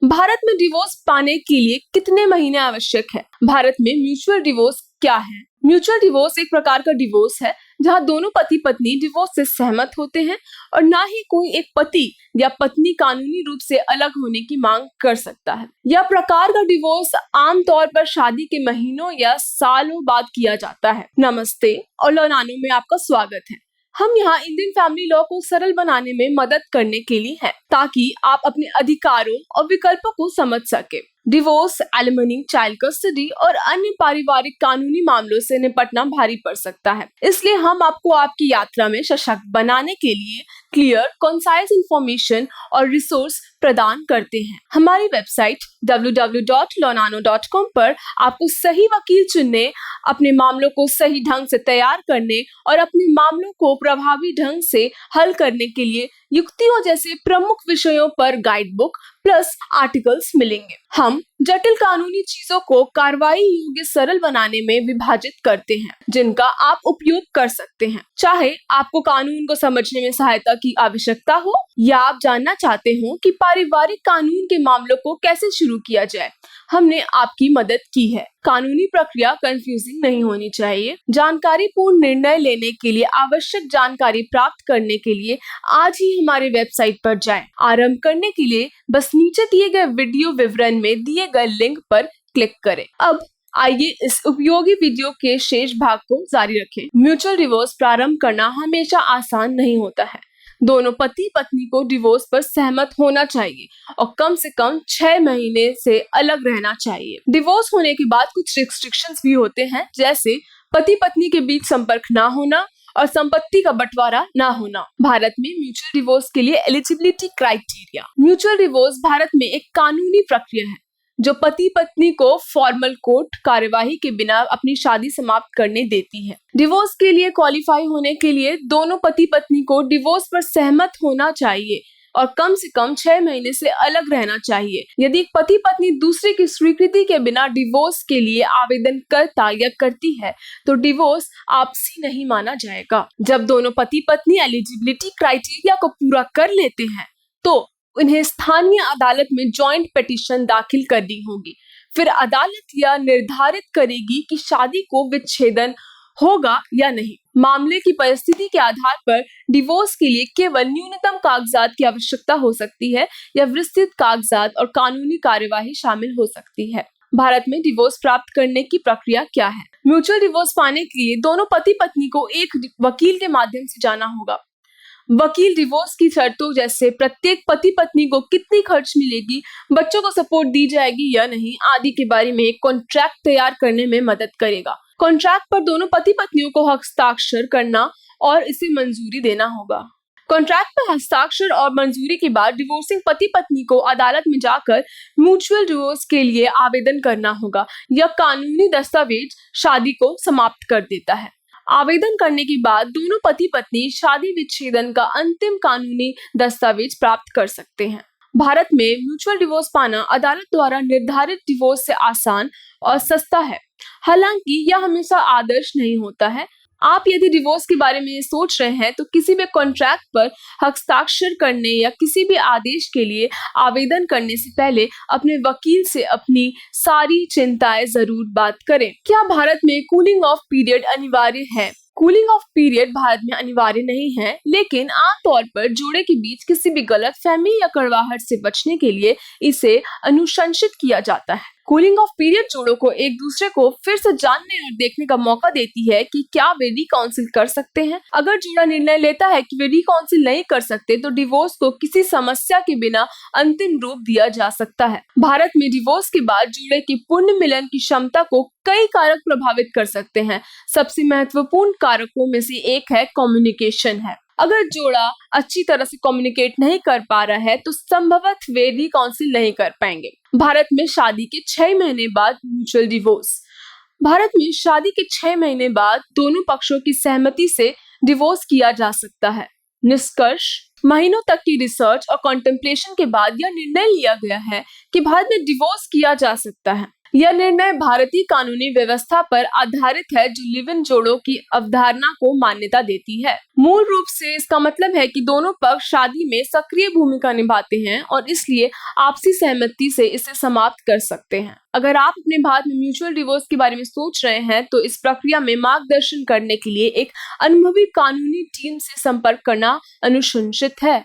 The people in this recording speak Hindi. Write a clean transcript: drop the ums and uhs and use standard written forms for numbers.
भारत में डिवोर्स पाने के लिए कितने महीने आवश्यक है? भारत में म्यूचुअल डिवोर्स क्या है? म्यूचुअल डिवोर्स एक प्रकार का डिवोर्स है जहां दोनों पति पत्नी डिवोर्स से सहमत होते हैं और ना ही कोई एक पति या पत्नी कानूनी रूप से अलग होने की मांग कर सकता है। यह प्रकार का डिवोर्स आमतौर पर शादी के महीनों या सालों बाद किया जाता है। नमस्ते और लॉ नानो में आपका स्वागत है। हम यहाँ इंडियन फैमिली लॉ को सरल बनाने में मदद करने के लिए हैं, ताकि आप अपने अधिकारों और विकल्पों को समझ सके। डिवोर्स, एलिमनी, चाइल्ड कस्टडी और अन्य पारिवारिक कानूनी मामलों से निपटना भारी पड़ सकता है। इसलिए हम आपको आपकी यात्रा में सशक्त बनाने के लिए क्लियर, कंसाइज इंफॉर्मेशन और रिसोर्स प्रदान करते हैं। हमारी वेबसाइट www.lawnano.com पर आपको सही वकील चुनने, अपने मामलों को सही ढंग से तैयार करने और अपने मामलों को प्रभावी ढंग से हल करने के लिए युक्तियों जैसे प्रमुख विषयों पर गाइड बुक प्लस आर्टिकल्स मिलेंगे। हम जटिल कानूनी चीजों को कार्रवाई योग्य सरल बनाने में विभाजित करते हैं, जिनका आप उपयोग कर सकते हैं। चाहे आपको कानून को समझने में सहायता की आवश्यकता हो या आप जानना चाहते हो कि पारिवारिक कानून के मामलों को कैसे शुरू किया जाए, हमने आपकी मदद की है। कानूनी प्रक्रिया कंफ्यूजिंग नहीं होनी चाहिए। जानकारी पूर्ण निर्णय लेने के लिए आवश्यक जानकारी प्राप्त करने के लिए आज ही हमारे वेबसाइट पर जाएं। आरंभ करने के लिए बस नीचे दिए गए वीडियो विवरण में दिए गए लिंक पर क्लिक करें। अब आइए इस उपयोगी वीडियो के शेष भाग को जारी रखें। म्यूचुअल डिवोर्स प्रारंभ करना हमेशा आसान नहीं होता है। दोनों पति पत्नी को डिवोर्स पर सहमत होना चाहिए और कम से कम 6 महीने से अलग रहना चाहिए। डिवोर्स होने के बाद कुछ रिस्ट्रिक्शंस भी होते हैं, जैसे पति पत्नी के बीच संपर्क ना होना और संपत्ति का बंटवारा ना होना। भारत में म्यूचुअल डिवोर्स के लिए eligibility criteria. Mutual divorce Bharat में एक कानूनी प्रक्रिया है जो पति पत्नी को फॉर्मल कोर्ट कार्यवाही के बिना अपनी शादी समाप्त करने देती है। डिवोर्स के लिए क्वालिफाई होने के लिए दोनों पति पत्नी को डिवोर्स पर सहमत होना चाहिए और कम से कम 6 महीने से अलग रहना चाहिए। यदि एक पति पत्नी दूसरे की स्वीकृति के बिना डिवोर्स के लिए आवेदन करता या करती है तो डिवोर्स आपसी नहीं माना जाएगा। जब दोनों पति पत्नी एलिजिबिलिटी क्राइटेरिया को पूरा कर लेते हैं तो उन्हें स्थानीय अदालत में जॉइंट पिटीशन दाखिल करनी होगी। फिर अदालत यह निर्धारित करेगी कि शादी को विच्छेदन होगा या नहीं। मामले की परिस्थिति के आधार पर डिवोर्स के लिए केवल न्यूनतम कागजात की आवश्यकता हो सकती है या विस्तृत कागजात और कानूनी कार्यवाही शामिल हो सकती है। भारत में डिवोर्स प्राप्त करने की प्रक्रिया क्या है? म्यूचुअल डिवोर्स पाने के लिए दोनों पति पत्नी को एक वकील के माध्यम से जाना होगा। वकील डिवोर्स की शर्तों जैसे प्रत्येक पति पत्नी को कितनी खर्च मिलेगी, बच्चों को सपोर्ट दी जाएगी या नहीं आदि के बारे में एक कॉन्ट्रैक्ट तैयार करने में मदद करेगा। कॉन्ट्रैक्ट पर दोनों पति पत्नियों को हस्ताक्षर करना और इसे मंजूरी देना होगा। कॉन्ट्रैक्ट पर हस्ताक्षर और मंजूरी के बाद डिवोर्सिंग पति पत्नी को अदालत में जाकर म्यूचुअल डिवोर्स के लिए आवेदन करना होगा। यह कानूनी दस्तावेज शादी को समाप्त कर देता है। आवेदन करने के बाद दोनों पति पत्नी शादी विच्छेदन का अंतिम कानूनी दस्तावेज प्राप्त कर सकते हैं। भारत में म्यूचुअल डिवोर्स पाना अदालत द्वारा निर्धारित डिवोर्स से आसान और सस्ता है। हालांकि यह हमेशा आदर्श नहीं होता है। आप यदि डिवोर्स के बारे में सोच रहे हैं तो किसी भी कॉन्ट्रैक्ट पर हस्ताक्षर करने या किसी भी आदेश के लिए आवेदन करने से पहले अपने वकील से अपनी सारी चिंताएं जरूर बात करें। क्या भारत में कूलिंग ऑफ पीरियड अनिवार्य है? कूलिंग ऑफ पीरियड भारत में अनिवार्य नहीं है, लेकिन आमतौर पर जोड़े के बीच किसी भी गलतफहमी या कड़वाहट से बचने के लिए इसे अनुशंसित किया जाता है। कूलिंग ऑफ पीरियड जोड़ों को एक दूसरे को फिर से जानने और देखने का मौका देती है कि क्या वे रिकाउंसिल कर सकते हैं। अगर जोड़ा निर्णय लेता है कि वे रिकाउंसिल नहीं कर सकते तो डिवोर्स को किसी समस्या के बिना अंतिम रूप दिया जा सकता है। भारत में डिवोर्स के बाद जोड़े के पुनः मिलन की क्षमता को कई कारक प्रभावित कर सकते हैं। सबसे महत्वपूर्ण कारकों में से एक है कम्युनिकेशन है। अगर जोड़ा अच्छी तरह से कम्युनिकेट नहीं कर पा रहा है तो संभवतः वे रिकाउंसिल नहीं कर पाएंगे। भारत में शादी के 6 महीने बाद म्यूचुअल डिवोर्स। भारत में शादी के 6 महीने बाद दोनों पक्षों की सहमति से डिवोर्स किया जा सकता है। निष्कर्ष, महीनों तक की रिसर्च और कॉन्टेम्पलेशन के बाद यह निर्णय लिया गया है कि भारत में डिवोर्स किया जा सकता है। यह निर्णय भारतीय कानूनी व्यवस्था पर आधारित है जो लिव इन जोड़ों की अवधारणा को मान्यता देती है। मूल रूप से इसका मतलब है कि दोनों पक्ष शादी में सक्रिय भूमिका निभाते हैं और इसलिए आपसी सहमति से इसे समाप्त कर सकते हैं। अगर आप अपने भारत में म्यूचुअल डिवोर्स के बारे में सोच रहे हैं तो इस प्रक्रिया में मार्गदर्शन करने के लिए एक अनुभवी कानूनी टीम से संपर्क करना अनुशंसित है।